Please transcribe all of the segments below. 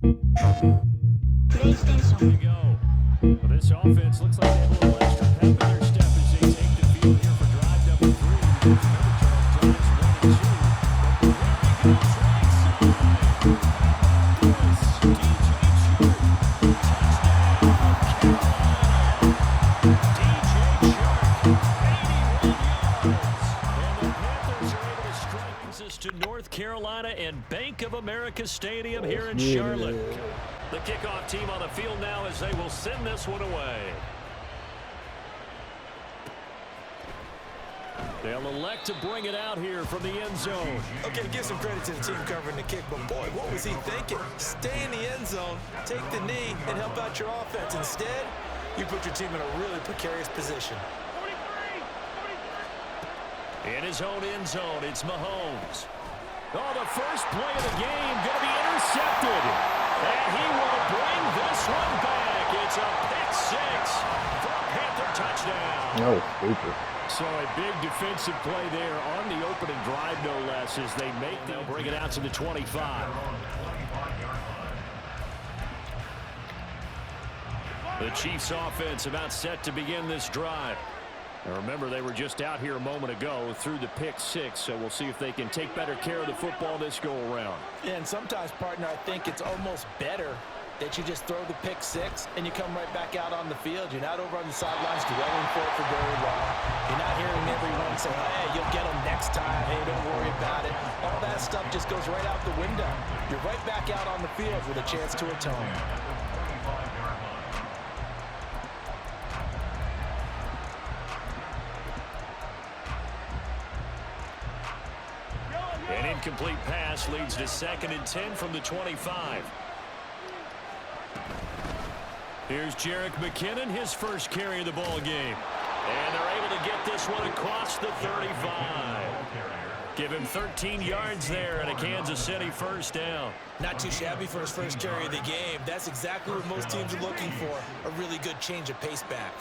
Here we go. Well, this offense looks like they have a little extra pep in their step as they take the field here for drive number 3. To North Carolina and Bank of America Stadium here in Charlotte. The kickoff team on the field now as they will send this one away. They'll elect to bring it out here from the end zone. Okay, give some credit to the team covering the kick, but boy, what was he thinking? Stay in the end zone, take the knee, and help out your offense. Instead, you put your team in a really precarious position. In his own end zone, it's Mahomes. Oh, the first play of the game going to be intercepted. And he will bring this one back. It's a pick six for a Panther touchdown. No, stupid. So a big defensive play there on the opening drive, no less, as they they'll bring it out to the 25. The Chiefs offense about set to begin this drive. And remember, they were just out here a moment ago through the pick six, so we'll see if they can take better care of the football this go-around. Yeah, and sometimes, partner, I think it's almost better that you just throw the pick six and you come right back out on the field. You're not over on the sidelines dwelling for it for very long. You're not hearing everyone say, hey, you'll get them next time. Hey, don't worry about it. All that stuff just goes right out the window. You're right back out on the field with a chance to atone. An incomplete pass leads to 2nd and 10 from the 25. Here's Jerick McKinnon, his first carry of the ball game. And they're able to get this one across the 35. Give him 13 yards there and a Kansas City first down. Not too shabby for his first carry of the game. That's exactly what most teams are looking for, a really good change of pace back.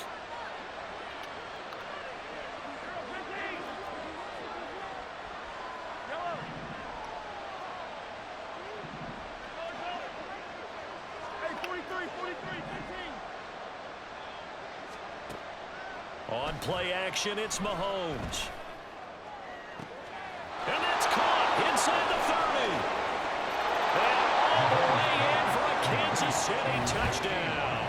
On play action, it's Mahomes. And that's caught inside the 30. And all the way in for a Kansas City touchdown.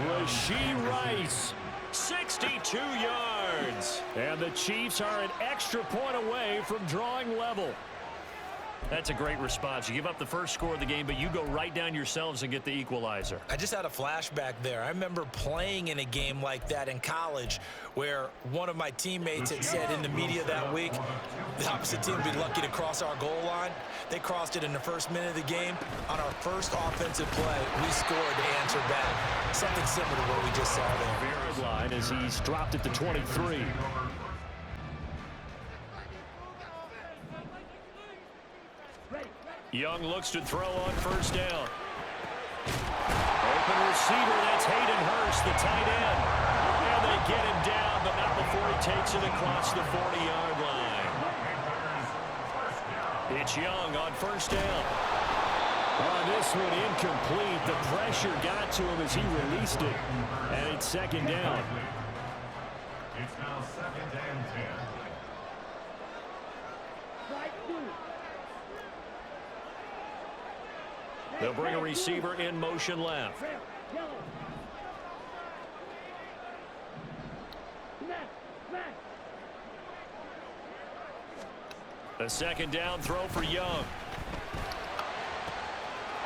Rashee Rice, 62 yards. And the Chiefs are an extra point away from drawing level. That's a great response. You give up the first score of the game, but you go right down yourselves and get the equalizer. I just had a flashback there. I remember playing in a game like that in college where one of my teammates had said in the media that week, the opposite team would be lucky to cross our goal line. They crossed it in the first minute of the game. On our first offensive play, we scored to answer back. Something similar to what we just saw there. Very line as he's dropped at the 23. Young looks to throw on first down. Open receiver, that's Hayden Hurst, the tight end. And they get him down, but not before he takes it across the 40-yard line. It's Young on first down. This one incomplete. The pressure got to him as he released it. And it's 2nd down. It's now 2nd and 10. They'll bring a receiver in motion left. A 2nd down throw for Young.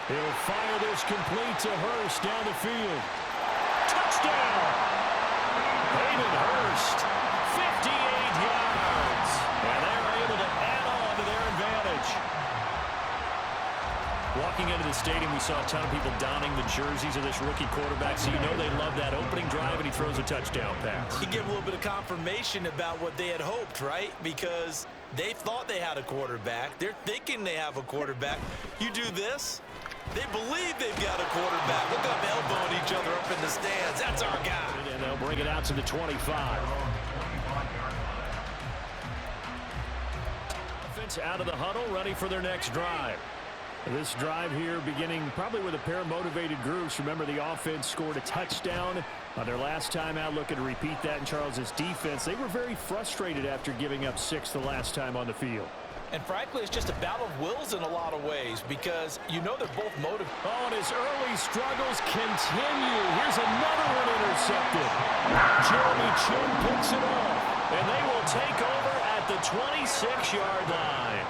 He'll fire this complete to Hurst down the field. Touchdown! Hayden Hurst, 58 yards. And they're able to add on to their advantage. Walking into the stadium, we saw a ton of people donning the jerseys of this rookie quarterback, so you know they love that opening drive, and he throws a touchdown pass. He gave a little bit of confirmation about what they had hoped, right? Because they thought they had a quarterback. They're thinking they have a quarterback. You do this, they believe they've got a quarterback. Look up, elbowing each other up in the stands. That's our guy. And they'll bring it out to the 25. Offense out of the huddle, ready for their next drive. This drive here beginning probably with a pair of motivated groups. Remember, the offense scored a touchdown on their last time out, looking to repeat that in Charles's defense. They were very frustrated after giving up 6 the last time on the field. And frankly, it's just a battle of wills in a lot of ways because you know they're both motivated. Oh, and his early struggles continue. Here's another one intercepted. Jeremy Chin picks it off, and they will take over at the 26-yard line.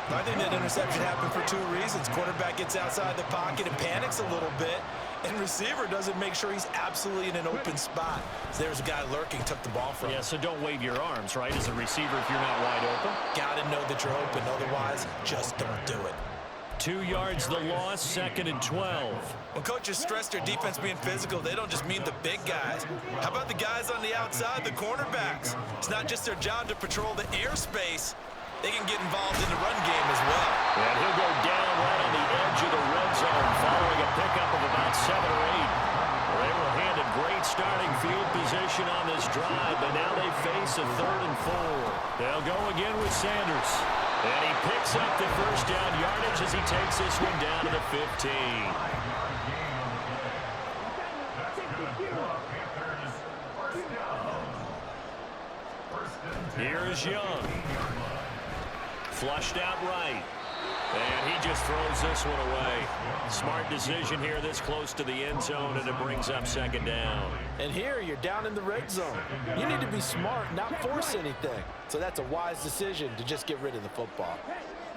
I think that interception happened for 2 reasons. Quarterback gets outside the pocket and panics a little bit, and receiver doesn't make sure he's absolutely in an open spot. So there's a guy lurking, took the ball from him. Yeah, so don't wave your arms, right, as a receiver if you're not wide open. Got to know that you're open. Otherwise, just don't do it. 2 yards the loss, 2nd and 12. When coaches stress their defense being physical, they don't just mean the big guys. How about the guys on the outside, the cornerbacks? It's not just their job to patrol the airspace. They can get involved in the run game as well. And he'll go down right on the edge of the red zone following a pickup of about 7 or 8. They were handed great starting field position on this drive, but now they face a 3rd and 4. They'll go again with Sanders. And he picks up the first down yardage as he takes this one down to the 15. Here's Young. Flushed out right. And he just throws this one away. Smart decision here this close to the end zone, and it brings up 2nd down. And here you're down in the red zone. You need to be smart, not force anything. So that's a wise decision to just get rid of the football.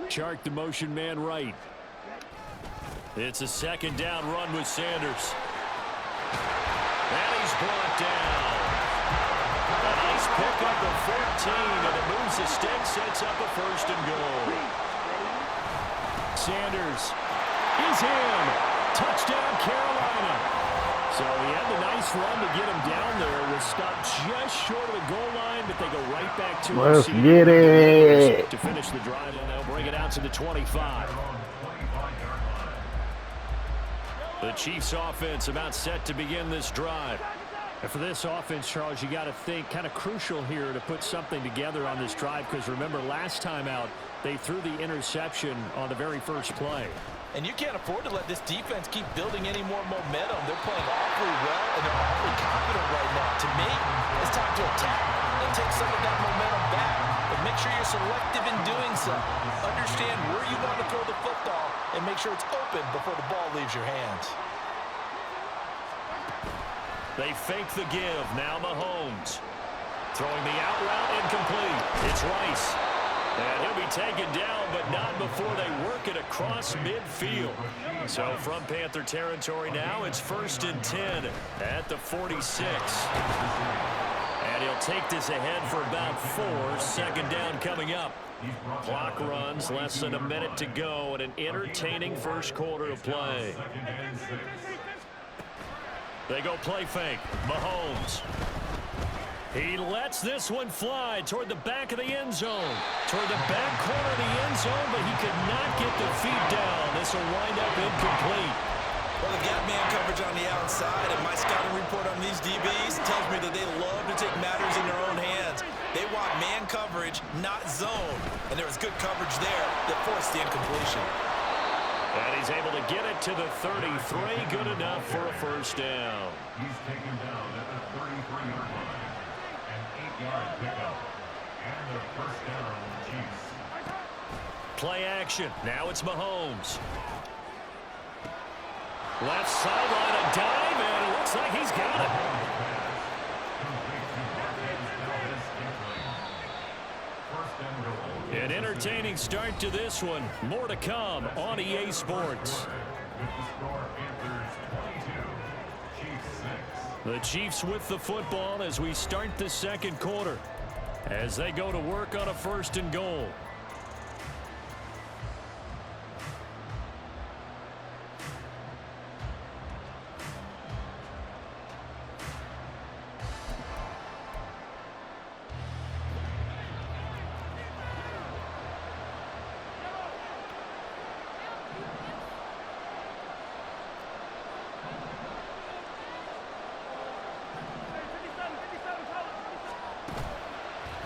Chark the motion man right. It's a 2nd down run with Sanders. And he's brought down. A nice pickup of 14, and it moves the stick, sets up a 1st and goal. Sanders is in. Touchdown, Carolina. So he had the nice run to get him down there. Was stopped just short of the goal line, but they go right back to him. Let's get it. To finish the drive, and they'll bring it out to the 25. The Chiefs offense about set to begin this drive. And for this offense, Charles, you got to think kind of crucial here to put something together on this drive, because remember last time out they threw the interception on the very first play. And you can't afford to let this defense keep building any more momentum. They're playing awfully well, and they're awfully confident right now. To me, it's time to attack and take some of that momentum back. But make sure you're selective in doing so. Understand where you want to throw the football and make sure it's open before the ball leaves your hands. They fake the give. Now Mahomes. Throwing the out route incomplete. It's Rice. And he'll be taken down, but not before they work it across midfield. So from Panther territory now, it's 1st and 10 at the 46. And he'll take this ahead for about 4. 2nd down coming up. Clock runs, less than a minute to go, and an entertaining first quarter of play. They go play fake. Mahomes. He lets this one fly toward the back of the end zone. Toward the back corner of the end zone, but he could not get the feet down. This will wind up incomplete. Well, the gap man coverage on the outside, and my scouting report on these DBs tells me that they love to take matters in their own hands. They want man coverage, not zone. And there was good coverage there that forced the incompletion. And he's able to get it to the 33. Good enough for a 1st down. He's taken down at the 33-yard line. An 8-yard pickup. And a 1st down on the Chiefs. Play action. Now it's Mahomes. Left sideline, a dive, and it looks like he's got it. An entertaining start to this one. More to come on EA Sports. The Chiefs with the football as we start the 2nd quarter, as they go to work on a 1st and goal.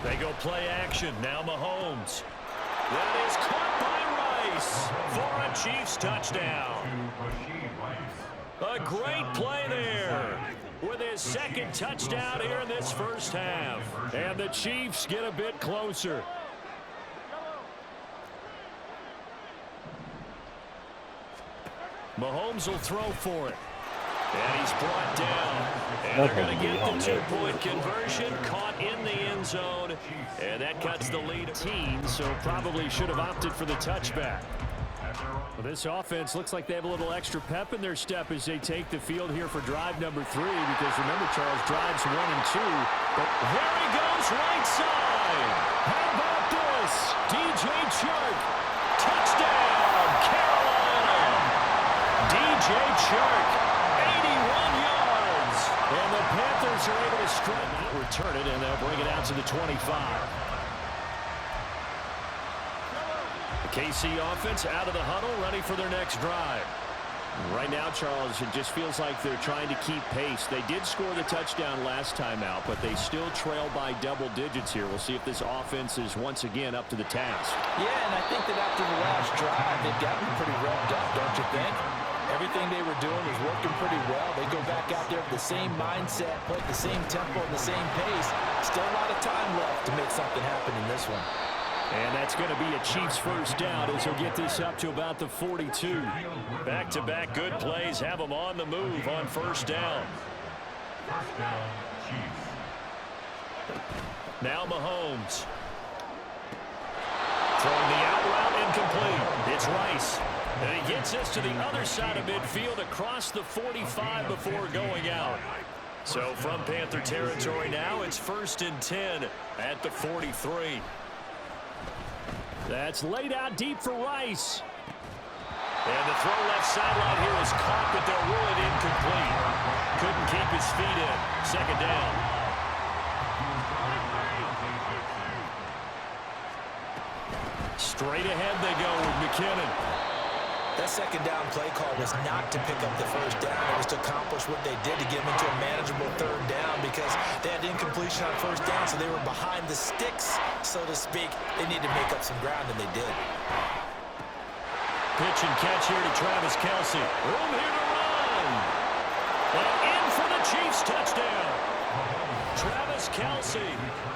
They go play action. Now Mahomes. That is caught by Rice. Rice for a Chiefs touchdown. A great play there with his second touchdown here in this first half. And the Chiefs get a bit closer. Mahomes will throw for it. And he's brought down. And they're going to get the two-point conversion, caught in the end zone. And that cuts the lead. So probably should have opted for the touchback. Well, this offense looks like they have a little extra pep in their step as they take the field here for drive number 3. Because remember, Charles, drives 1 and 2. But there he goes, right side. How about this? DJ Chark. Touchdown, Carolina. DJ Chark. 81 yards. And the Panthers are able to strike. Return it, and they'll bring it out to the 25. The KC offense out of the huddle, ready for their next drive. Right now, Charles, it just feels like they're trying to keep pace. They did score the touchdown last time out, but they still trail by double digits here. We'll see if this offense is once again up to the task. Yeah, and I think that after the last drive, they've got me pretty revved up, don't you think? Everything they were doing was working pretty well. They go back out there with the same mindset, play at the same tempo and the same pace. Still a lot of time left to make something happen in this one. And that's going to be a Chiefs first down as he'll get this up to about the 42. Back-to-back good plays have them on the move on first down. First down, Chiefs. Now Mahomes. Throwing the out route incomplete. It's Rice. And he gets this to the other side of midfield across the 45 before going out. So from Panther territory now, it's 1st and 10 at the 43. That's laid out deep for Rice. And the throw left sideline here is caught, but they'll rule it incomplete. Couldn't keep his feet in. Second down. Straight ahead they go with McKinnon. That second down play call was not to pick up the first down. It was to accomplish what they did to get them into a manageable third down because they had incompletion on first down, so they were behind the sticks, so to speak. They needed to make up some ground, and they did. Pitch and catch here to Travis Kelce. Room here to run. And in for the Chiefs touchdown. Travis Kelce,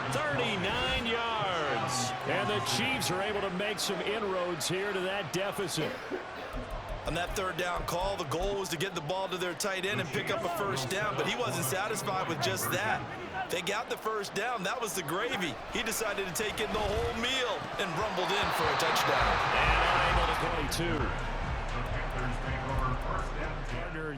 39 yards. And the Chiefs are able to make some inroads here to that deficit. On that third down call, the goal was to get the ball to their tight end and pick up a first down, but he wasn't satisfied with just that. They got the first down. That was the gravy. He decided to take in the whole meal and rumbled in for a touchdown. And unable to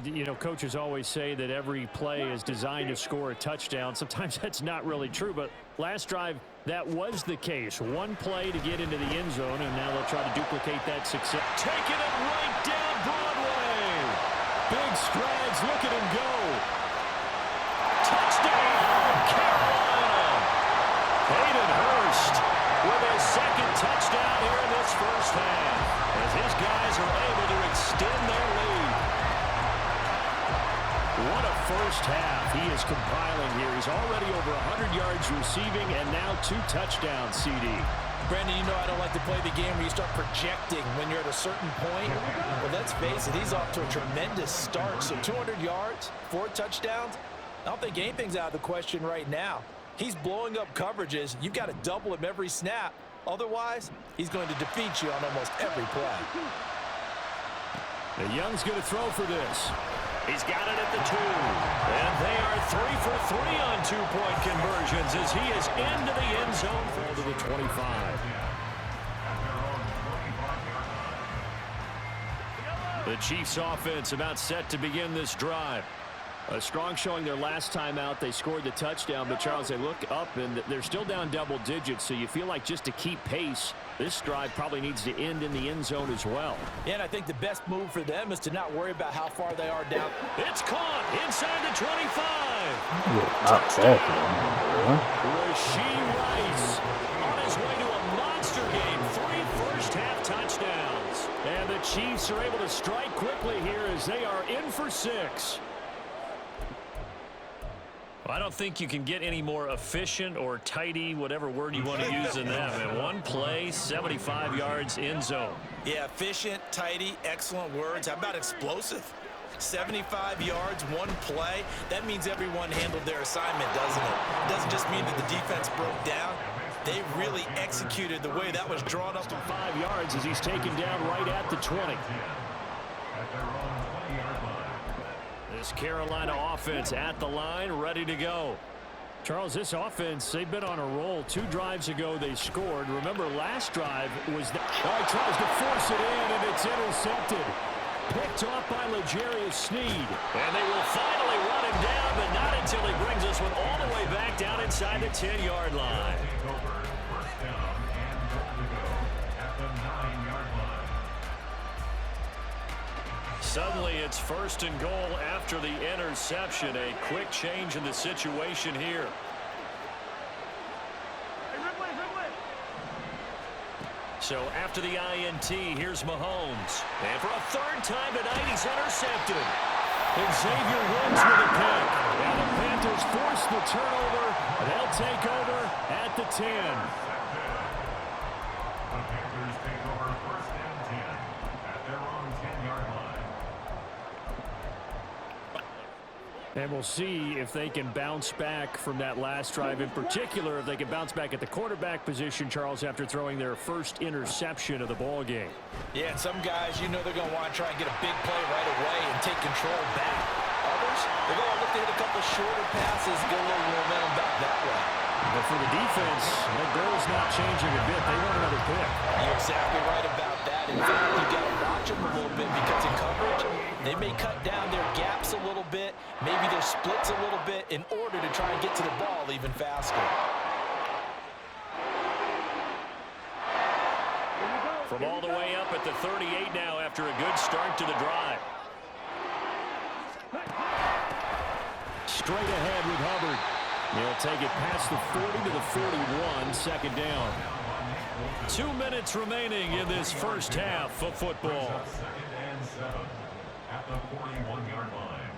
22. You know, coaches always say that every play is designed to score a touchdown. Sometimes that's not really true, but last drive, that was the case. One play to get into the end zone, and now they'll try to duplicate that success. Taking it right down Broadway. Big strides. Look at him go. Touchdown, Carolina. Hayden Hurst with his second touchdown here in this first half, as his guys are able to extend their lead. What a first half he is compiling here. He's already over 100 yards receiving and now 2 touchdowns, CD. Brandon, you know I don't like to play the game where you start projecting when you're at a certain point. But let's face it, he's off to a tremendous start. So 200 yards, 4 touchdowns. I don't think anything's out of the question right now. He's blowing up coverages. You've got to double him every snap. Otherwise, he's going to defeat you on almost every play. The Young's going to throw for this. He's got it at the 2. And they are 3 for 3 on 2-point conversions as he is into the end zone for the 25. The Chiefs offense about set to begin this drive. A strong showing their last time out. They scored the touchdown, but Charles, they look up and they're still down double digits, so you feel like just to keep pace, this drive probably needs to end in the end zone as well. Yeah, and I think the best move for them is to not worry about how far they are down. It's caught inside the 25. Not bad, man. Rasheed Rice on his way to a monster game. 3 first-half touchdowns. And the Chiefs are able to strike quickly here as they are in for 6. I don't think you can get any more efficient or tidy, whatever word you want to use in that. Man, one play, 75 yards in zone. Yeah, efficient, tidy, excellent words. How about explosive? 75 yards, one play. That means everyone handled their assignment, doesn't it? It doesn't just mean that the defense broke down. They really executed the way that was drawn up. 5 yards as he's taken down right at the 20. This Carolina offense at the line, ready to go. Charles, this offense, they've been on a roll. 2 drives ago, they scored. Remember, last drive was the... Oh, he tries to force it in, and it's intercepted. Picked off by L'Jarius Sneed. And they will finally run him down, but not until he brings this one all the way back down inside the 10-yard line. Suddenly, it's 1st and goal after the interception. A quick change in the situation here. So after the INT, here's Mahomes. And for a 3rd time tonight, he's intercepted. Xavier wins with a pick. And the Panthers force the turnover. They'll take over at the 10. The Panthers take over 1st and 10 at their own 10-yard line. And we'll see if they can bounce back from that last drive. In particular, if they can bounce back at the quarterback position, Charles, after throwing their first interception of the ball game. Yeah, and some guys, you know they're going to want to try and get a big play right away and take control back. Others, they're going to look to hit a couple shorter passes, get a little momentum back that way. But for the defense, that goal's not changing a bit. They want another pick. You're exactly right about that. In fact, you've got to watch them a little bit because in coverage, they may cut down their gaps a little bit, maybe their splits a little bit in order to try and get to the ball even faster. From all the way up at the 38 now after a good start to the drive. Straight ahead with Hubbard. They'll take it past the 40 to the 41, 2nd down. 2 minutes remaining in this first half of football. 2nd and 7 at the 41-yard line.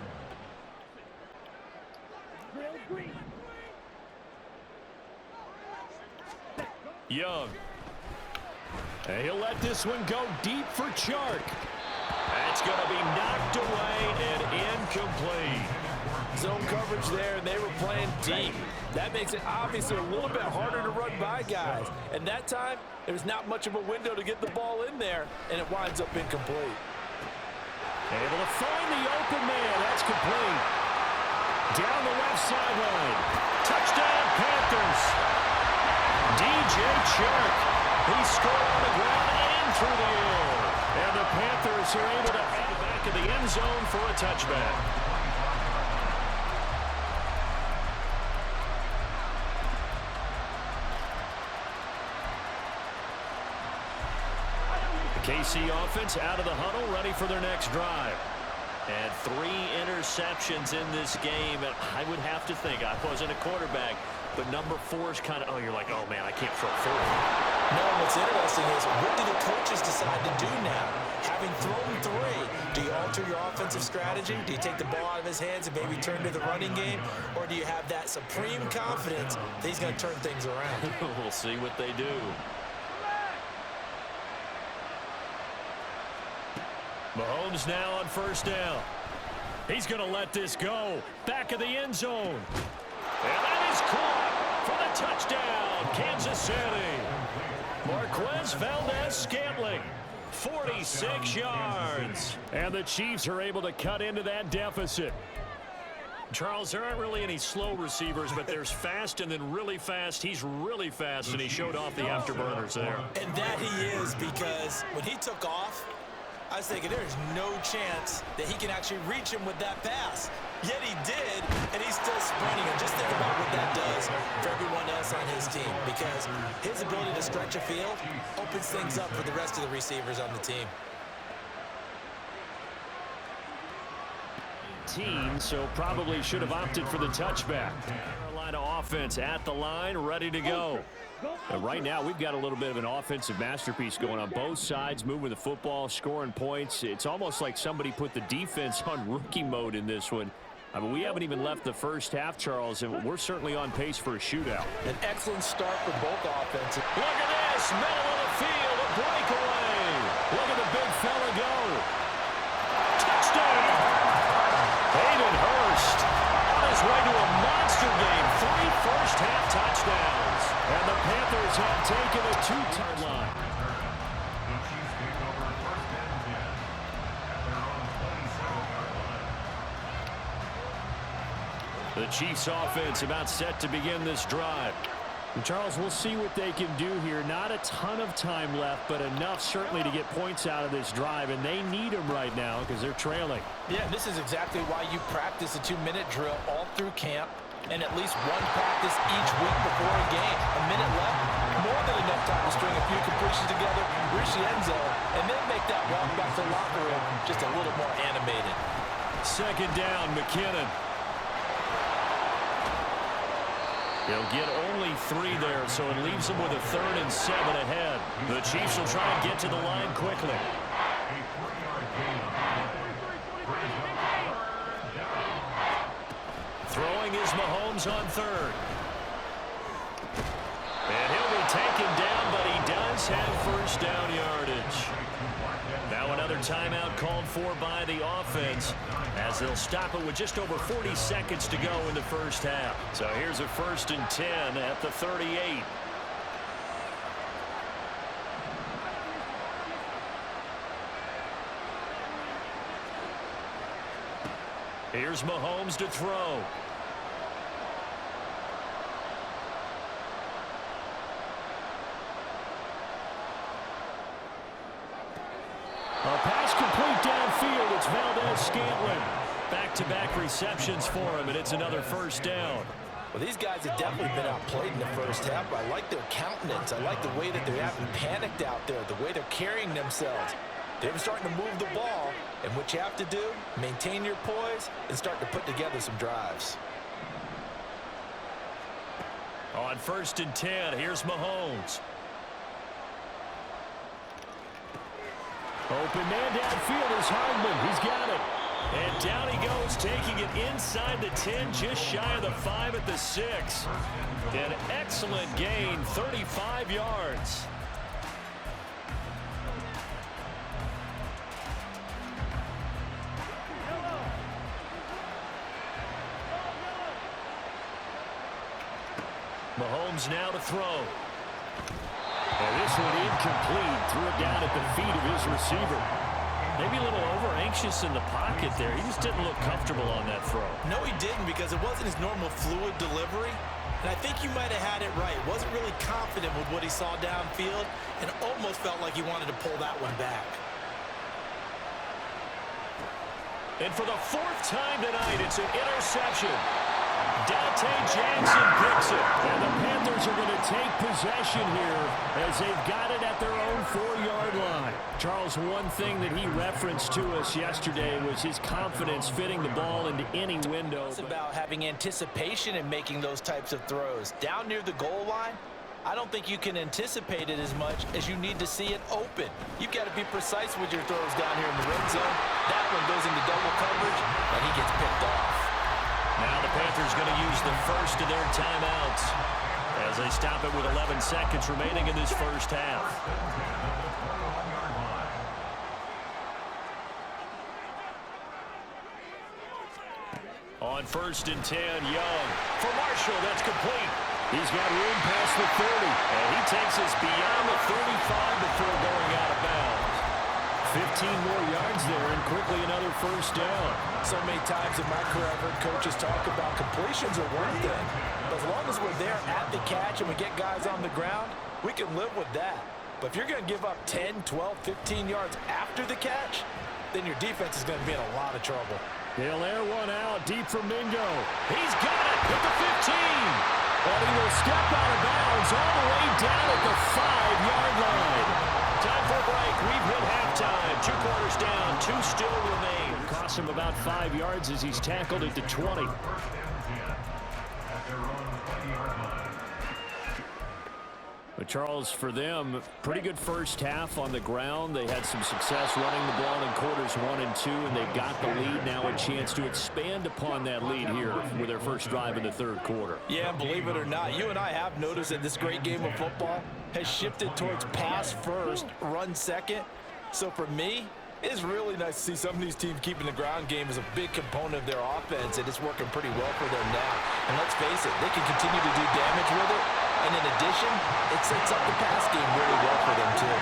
Young. And he'll let this one go deep for Chark. That's going to be knocked away and incomplete. Zone coverage there, and they were playing deep. That makes it obviously a little bit harder to run by guys. And that time, there's not much of a window to get the ball in there, and it winds up incomplete. Able to find the open man. That's complete. Down the left sideline. Touchdown, Panthers. DJ Chark. He scored on the ground and through the air. And the Panthers are able to head back in the end zone for a touchback. KC offense out of the huddle, ready for their next drive. And 3 interceptions in this game. And I would have to think, I wasn't a quarterback, but number 4 is kind of, oh, you're like, oh, man, I can't throw 4. No, what's interesting is, what do the coaches decide to do now? Having thrown 3, do you alter your offensive strategy? Do you take the ball out of his hands and maybe turn to the running game? Or do you have that supreme confidence that he's going to turn things around? We'll see what they do. Mahomes now on 1st down. He's going to let this go. Back of the end zone. And that is caught for the touchdown, Kansas City. Marquez Valdez-Scantling, 46 yards. And the Chiefs are able to cut into that deficit. Charles, there aren't really any slow receivers, but there's fast and then really fast. He's really fast, and he showed off the afterburners there. And that he is, because when he took off, I was thinking there's no chance that he can actually reach him with that pass. Yet he did, and he's still sprinting. And just think about what that does for everyone else on his team, because his ability to stretch a field opens things up for the rest of the receivers on the team. So probably should have opted for the touchback. Carolina offense at the line, ready to go. And right now, we've got a little bit of an offensive masterpiece going on both sides, moving the football, scoring points. It's almost like somebody put the defense on rookie mode in this one. I mean, we haven't even left the first half, Charles, and we're certainly on pace for a shootout. An excellent start for both offenses. Look at this, middle of the field, a breakaway. Look at the big fella go. Touchdown! Hayden Hurst on his way to a monster game. 3 first-half touchdowns. And the Panthers have taken a 2-time line. The Chiefs take over first and 10 at their own 27-yard line. The Chiefs offense about set to begin this drive. And Charles, we'll see what they can do here. Not a ton of time left, but enough certainly to get points out of this drive, and they need them right now because they're trailing. Yeah, this is exactly why you practice a 2-minute drill all through camp and at least one practice each week before a game. A minute left, more than enough time to string a few completions together, reach the end zone, and then make that walk back to the locker room just a little more animated. Second down, McKinnon. He'll get only 3 there, so it leaves him with a 3rd and 7 ahead. The Chiefs will try and get to the line quickly. A 3-yard gain on the play. Brings up 3rd down. Throwing is Mahomes on 3rd. And he'll be taken down, but he does have first down yardage. Now another timeout called for by the offense as they'll stop it with just over 40 seconds to go in the first half. So here's a 1st and 10 at the 38. Here's Mahomes to throw. A pass complete downfield. It's Valdez-Scantling. Back-to-back receptions for him, and it's another first down. Well, these guys have definitely been outplayed in the first half, but I like their countenance. I like the way that they haven't panicked out there, the way they're carrying themselves. They're starting to move the ball, and what you have to do, maintain your poise and start to put together some drives. On 1st and 10, here's Mahomes. Open man downfield is Hardman. He's got it. And down he goes, taking it inside the 10, just shy of the 5 at the 6. An excellent gain, 35 yards. Mahomes now to throw. And this one incomplete. Threw it down at the feet of his receiver. Maybe a little over-anxious in the pocket there. He just didn't look comfortable on that throw. No, he didn't, because it wasn't his normal fluid delivery. And I think you might have had it right. Wasn't really confident with what he saw downfield and almost felt like he wanted to pull that one back. And for the 4th time tonight, it's an interception. Dante Jackson picks it. And the Panthers are going to take possession here as they've got it at their own 4-yard line. Charles, one thing that he referenced to us yesterday was his confidence fitting the ball into any window. It's about having anticipation and making those types of throws. Down near the goal line, I don't think you can anticipate it as much as you need to see it open. You've got to be precise with your throws down here in the red zone. That one goes into double coverage, and he gets picked off. Now the Panthers going to use the first of their timeouts as they stop it with 11 seconds remaining in this first half. On 1st and 10, Young. For Marshall, that's complete. He's got room past the 30, and he takes us beyond the 35 before going out of bounds. 15 more yards there, and quickly another first down. So many times in my career, I've heard coaches talk about completions are one thing. But as long as we're there at the catch and we get guys on the ground, we can live with that. But if you're going to give up 10, 12, 15 yards after the catch, then your defense is going to be in a lot of trouble. He'll air one out deep from Mingo. He's got it at the 15. But he will step out of bounds all the way down at the 5-yard line. Time for a break. We've hit halftime. 2 quarters down. 2 still remain. Cost him about 5 yards as he's tackled at the 20. Charles, for them, pretty good first half on the ground. They had some success running the ball in quarters 1 and 2, and they got the lead. Now a chance to expand upon that lead here with their first drive in the third quarter. Yeah, believe it or not, you and I have noticed that this great game of football has shifted towards pass first, run second. So for me, it's really nice to see some of these teams keeping the ground game as a big component of their offense, and it's working pretty well for them now. And let's face it, they can continue to do damage with it. And in addition, it sets up the pass game really well for them, too.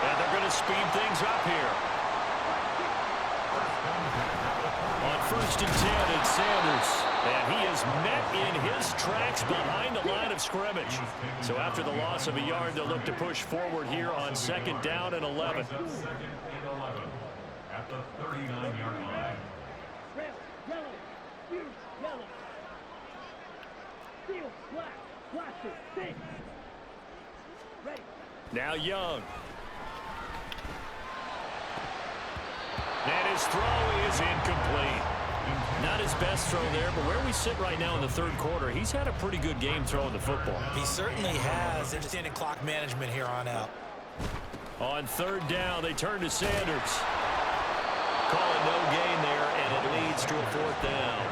And they're going to speed things up here. On 1st and 10, it's Sanders. And he is met in his tracks behind the line of scrimmage. So after the loss of a yard, they'll look to push forward here on 2nd down and 11. 2nd and 11 at the 39-yard line. Red, yellow, huge, yellow. Steel, black. Now Young. And his throw is incomplete. Not his best throw there, but where we sit right now in the third quarter, he's had a pretty good game throwing the football. He certainly has. Understanding clock management here on out. On 3rd down, they turn to Sanders. Call it no gain there, and it leads to a 4th down.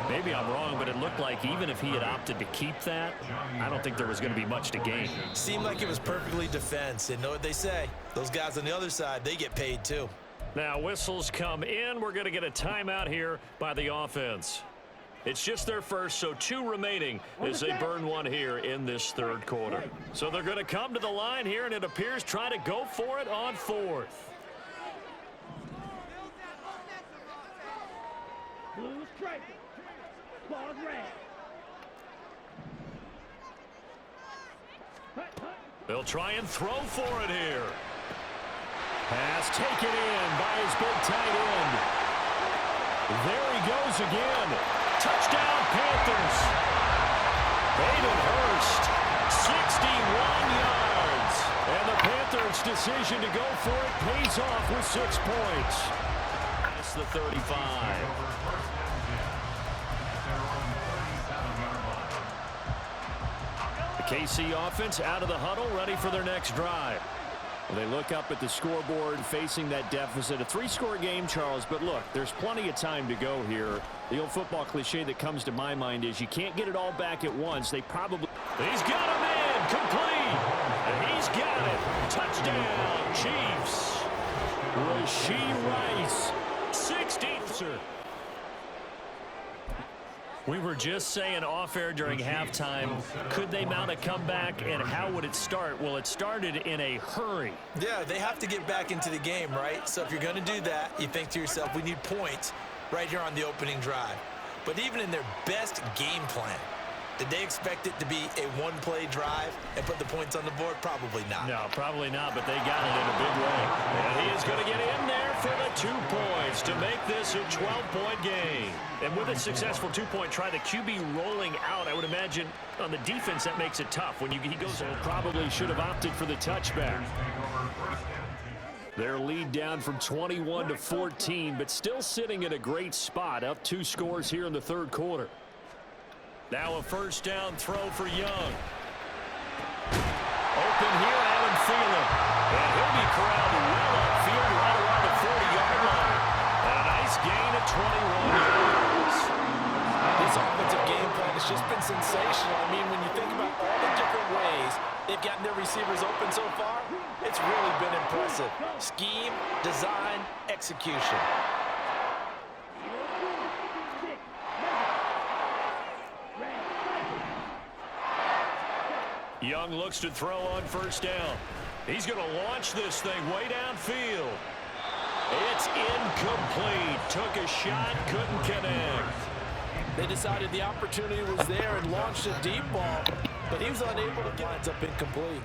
Maybe I'm wrong, but it looked like even if he had opted to keep that, I don't think there was going to be much to gain. Seemed like it was perfectly defense. And know what they say? Those guys on the other side, they get paid too. Now whistles come in. We're going to get a timeout here by the offense. It's just their first, so 2 remaining as they burn one here in this third quarter. So they're going to come to the line here, and it appears try to go for it on 4th. Blue stripe. Ball red. They'll try and throw for it here. Pass taken in by his big tight end. There he goes again. Touchdown, Panthers. Hayden Hurst, 61 yards. And the Panthers' decision to go for it pays off with 6 points. That's the 35. KC offense out of the huddle, ready for their next drive. Well, they look up at the scoreboard facing that deficit. A 3-score game, Charles, but look, there's plenty of time to go here. The old football cliche that comes to my mind is you can't get it all back at once. They probably... He's got a man, complete! And he's got it. Touchdown, Chiefs. Rashee Rice, 60th. We were just saying off-air during halftime, could they mount a comeback, and how would it start? Well, it started in a hurry. Yeah, they have to get back into the game, right? So if you're going to do that, you think to yourself, we need points right here on the opening drive. But even in their best game plan, did they expect it to be a one-play drive and put the points on the board? Probably not. No, probably not, but they got it in a big way. And he is going to get in there for the 2 points to make this a 12-point game. And with a successful 2-point try, the QB rolling out, I would imagine on the defense that makes it tough. When he goes, probably should have opted for the touchback. Their lead down from 21 to 14, but still sitting in a great spot, up 2 scores here in the third quarter. Now a 1st down throw for Young. Open here, Adam Thielen. And he'll be corralled well upfield right around the 40-yard line. And a nice gain of 21 yards. This offensive game plan has just been sensational. I mean, when you think about all the different ways they've gotten their receivers open so far, it's really been impressive. Scheme, design, execution. Young looks to throw on 1st down. He's going to launch this thing way downfield. It's incomplete. Took a shot, couldn't connect. They decided the opportunity was there and launched a deep ball, but he was unable to get it up incomplete.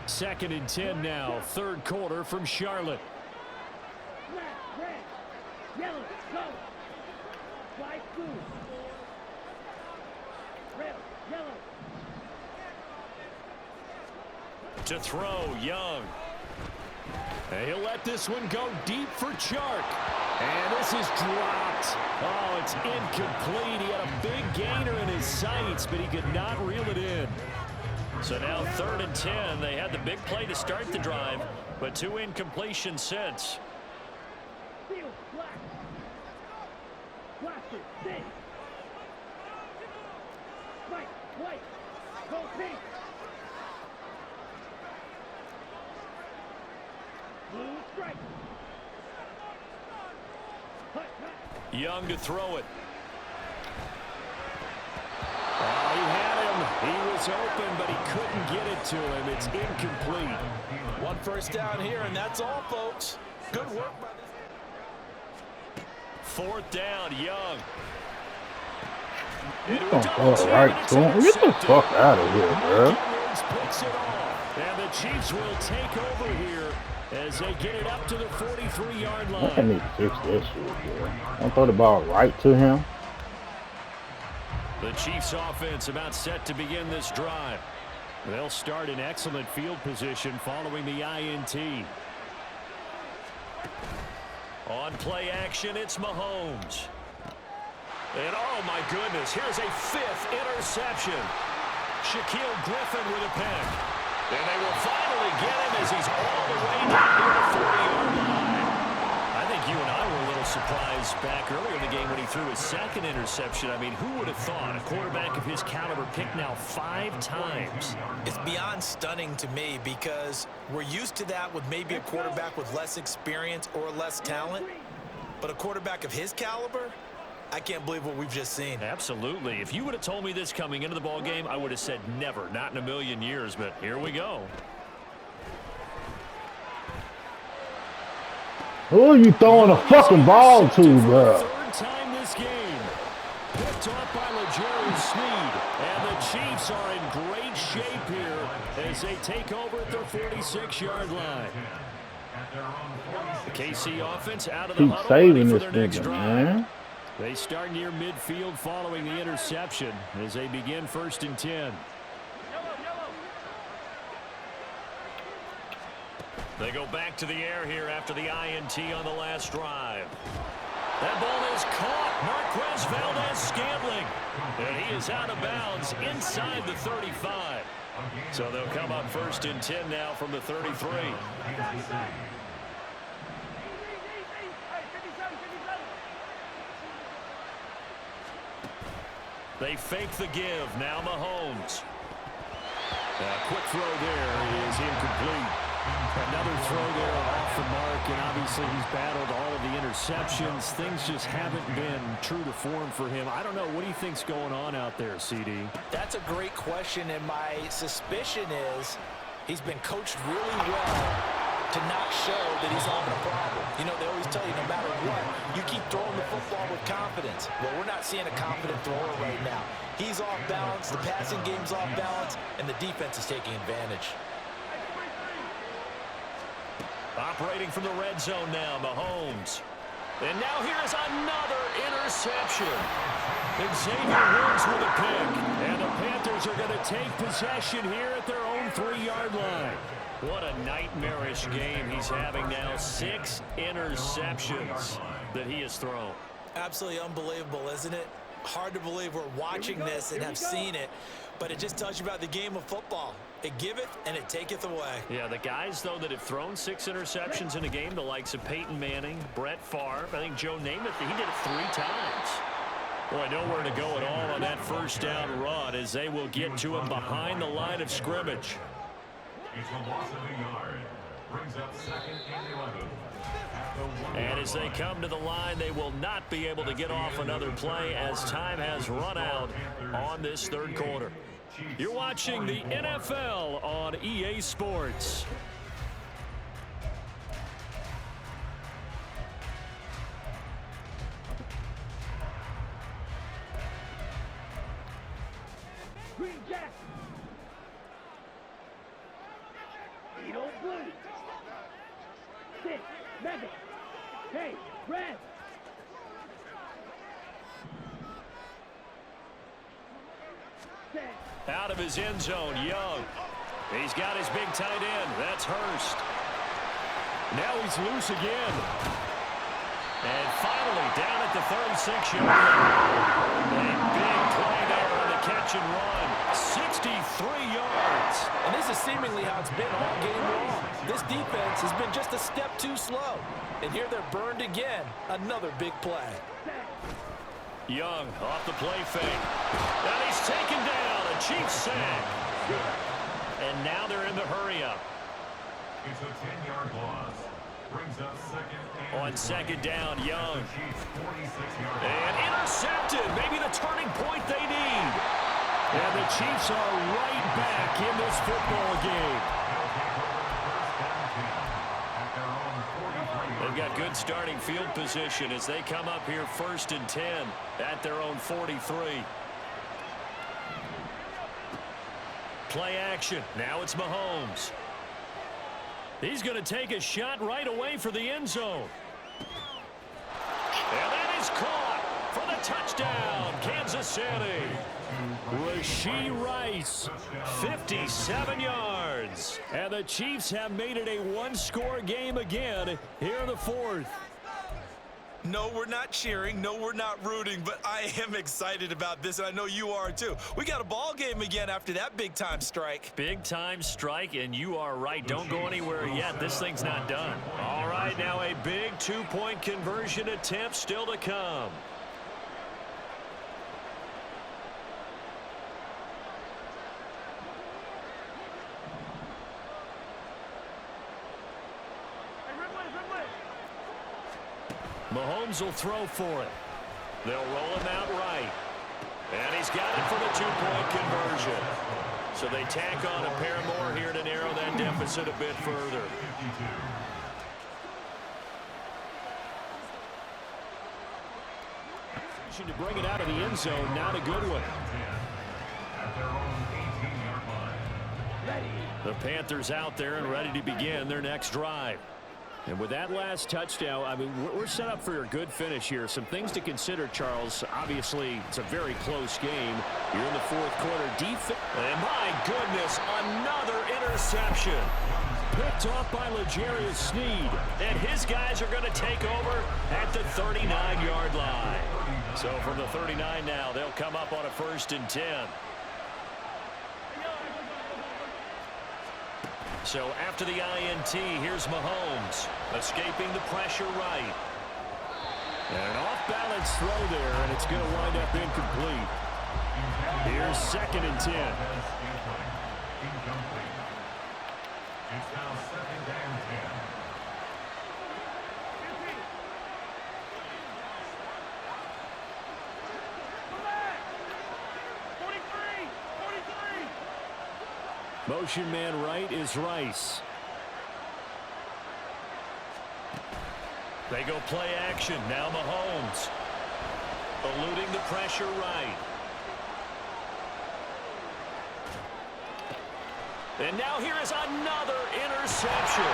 2nd and 10 now, third quarter from Charlotte. Red, yellow, go. White, blue. Red, yellow. To throw, Young. And he'll let this one go deep for Chark. And this is dropped. Oh, it's incomplete. He had a big gainer in his sights, but he could not reel it in. So now 3rd and 10. They had the big play to start the drive, but 2 incompletions since. Field, black. Blaster, six. Right, white. Go pink. Blue stripe. Hut, hut. Young to throw it. Oh, he had him. He was open, but he couldn't get it to him. It's incomplete. 1 first down here, and that's all, folks. Good work by this. 4th down, Young. You don't throw it right to him. Get the fuck out of here, bro. Picks it off. And the Chiefs will take over here as they get it up to the 43-yard line. I need to fix that shit, bro. Don't throw the ball right to him. The Chiefs offense about set to begin this drive. They'll start in excellent field position following the INT. On play action, it's Mahomes. And oh my goodness, here's a 5th interception. Shaquille Griffin with a pick. And they will finally get him as he's all the way down to the 40-yard line. I think you and I were a little surprised back earlier in the game when he threw his 2nd interception. I mean, who would have thought a quarterback of his caliber picked now 5 times? It's beyond stunning to me because we're used to that with maybe a quarterback with less experience or less talent. But a quarterback of his caliber, I can't believe what we've just seen. Absolutely. If you would have told me this coming into the ball game, I would have said never, not in a million years. But here we go. Who are you throwing a fucking ball to, bro? 3rd time this game. Picked off by LeJarry Sneed. And the Chiefs are in great shape here as they take over at their 46-yard line. The KC offense out of the Keep huddle saving ready for this their next nigga, drive. man. They start near midfield following the interception as they begin 1st and 10. They go back to the air here after the INT on the last drive. That ball is caught. Marquez Valdez-Scantling. And he is out of bounds inside the 35. So they'll come up 1st and 10 now from the 33. They fake the give. Now Mahomes. Quick throw there is incomplete. Another throw there off the mark, and obviously he's battled all of the interceptions. Things just haven't been true to form for him. I don't know. What do you think's going on out there, CD? That's a great question, and my suspicion is he's been coached really well to not show that he's having a problem. You know, they always tell you no matter what, you keep throwing the football with confidence. Well, we're not seeing a confident thrower right now. He's off balance, the passing game's off balance, and the defense is taking advantage. Operating from the red zone now, Mahomes. And now here's another interception. Xavier Woods with a pick. And the Panthers are going to take possession here at their own 3-yard line. What a nightmarish game he's having now. 6 interceptions that he has thrown. Absolutely unbelievable, isn't it? Hard to believe we're watching this and have seen it, but it just tells you about the game of football. It giveth and it taketh away. Yeah, the guys, though, that have thrown 6 interceptions in a game, the likes of Peyton Manning, Brett Favre, I think Joe Namath, he did it 3 times. Boy, nowhere to go at all on that 1st down run as they will get to him behind the line of scrimmage. It's a loss of a yard. Brings up 2nd and 11. And as they come to the line, they will not be able to get off another play as time has run out on this 3rd quarter. You're watching the NFL on EA Sports. Green Jack. Edo Blue. 6, Mega. Hey, Red. Out of his end zone, Young. He's got his big tight end. That's Hurst. Now he's loose again. And finally, down at the 36-yard line. A big play there on the catch and run. 63 yards. And this is seemingly how it's been all game long. This defense has been just a step too slow. And here they're burned again. Another big play. Young off the play fake. And he's taken down. A Chiefs sack. And now they're in the hurry-up. It's a 10-yard loss. Brings up second and On second down, Young. The Chiefs 46-yard And intercepted. Maybe the turning point they need. And the Chiefs are right back in this football game. They've got good starting field position as they come up here 1st and 10 at their own 43. Play action. Now it's Mahomes. He's going to take a shot right away for the end zone. And that is caught for the touchdown, Kansas City. Rashee Rice, 57 yards. And the Chiefs have made it a one-score game again here in the 4th. No, we're not cheering. No, we're not rooting, but I am excited about this, and I know you are too. We got a ball game again after that big-time strike. Big-time strike, and you are right. Don't go anywhere yet. This thing's not done. All right, now a big two-point conversion attempt still to come. Mahomes will throw for it. They'll roll him out right. And he's got it for the two-point conversion. So they tack on a pair more here to narrow that deficit a bit further. To bring it out of the end zone, not a good one. The Panthers out there and ready to begin their next drive. And with that last touchdown, I mean, we're set up for a good finish here. Some things to consider, Charles. Obviously, it's a very close game. You're in the 4th quarter. Defense. And my goodness, another interception. Picked off by L'Jarius Sneed. And his guys are going to take over at the 39-yard line. So from the 39 now, they'll come up on a 1st and 10. So after the INT, here's Mahomes, escaping the pressure right. And an off-balance throw there, and it's going to wind up incomplete. Here's 2nd and 10. It's now 2nd and 10. Motion man right is Rice. They go play action. Now Mahomes. Eluding the pressure right. And now here is another interception.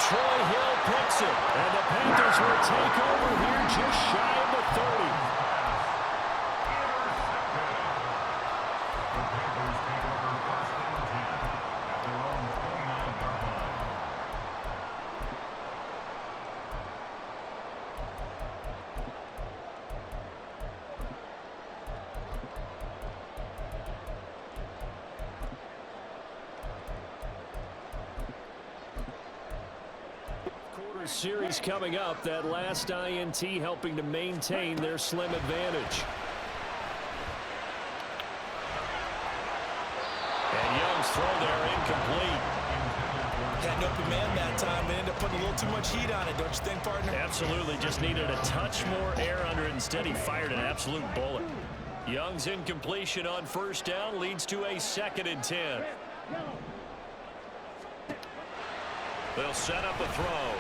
Troy Hill picks it. And the Panthers will take over here just shy of the 30. Series coming up. That last INT helping to maintain their slim advantage. And Young's throw there incomplete. Had an open man that time, but ended up putting a little too much heat on it, don't you think, partner? Absolutely. Just needed a touch more air under it. Instead, he fired an absolute bullet. Young's incompletion on 1st down leads to a 2nd and 10. They'll set up a throw.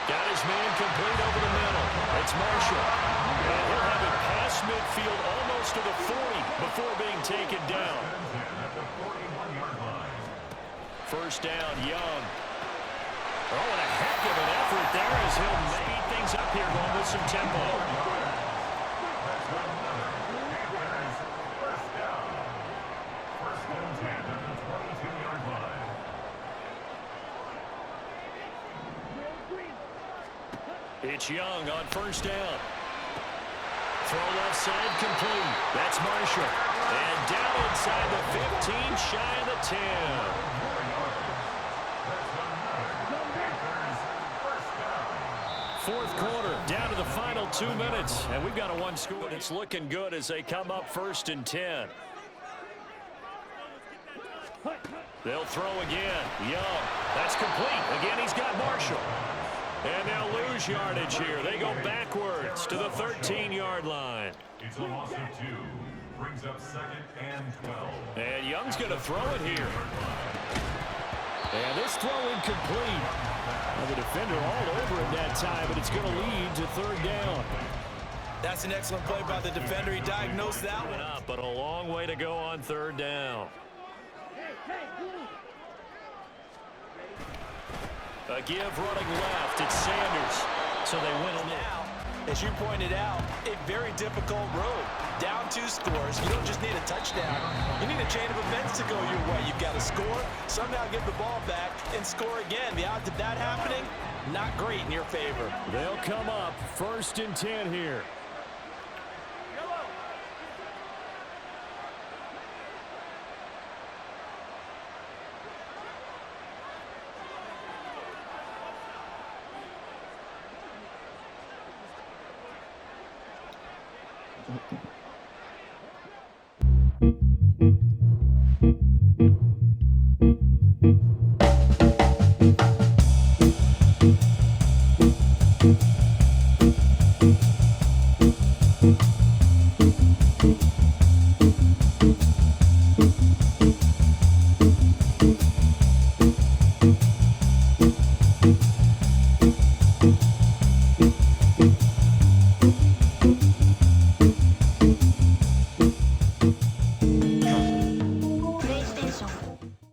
Got his man complete over the middle. It's Marshall. And he'll have it past midfield almost to the 40 before being taken down. 1st down, Young. Oh, and a heck of an effort there as he'll speed things up here going with some tempo. It's Young on 1st down. throw left side complete. That's Marshall. And down inside the 15, shy of the 10. Fourth quarter, down to the final 2 minutes, and we've got a one score. It's looking good as they come up 1st and 10. They'll throw again. Young. That's complete. Again, he's got Marshall. And they'll lose yardage here. They go backwards to the 13-yard line. It's a loss of 2. Brings up 2nd and 12. And Young's going to throw it here. And this throw incomplete. Well, the defender all over it that time, but it's going to lead to 3rd down. That's an excellent play by the defender. He diagnosed that one. Up, but a long way to go on 3rd down. A give running left. It's Sanders. So they win a now. As you pointed out, a very difficult road. Down 2 scores. You don't just need a touchdown. You need a chain of events to go your way. You've got to score, somehow get the ball back, and score again. The odds of that happening, not great in your favor. They'll come up 1st and 10 here.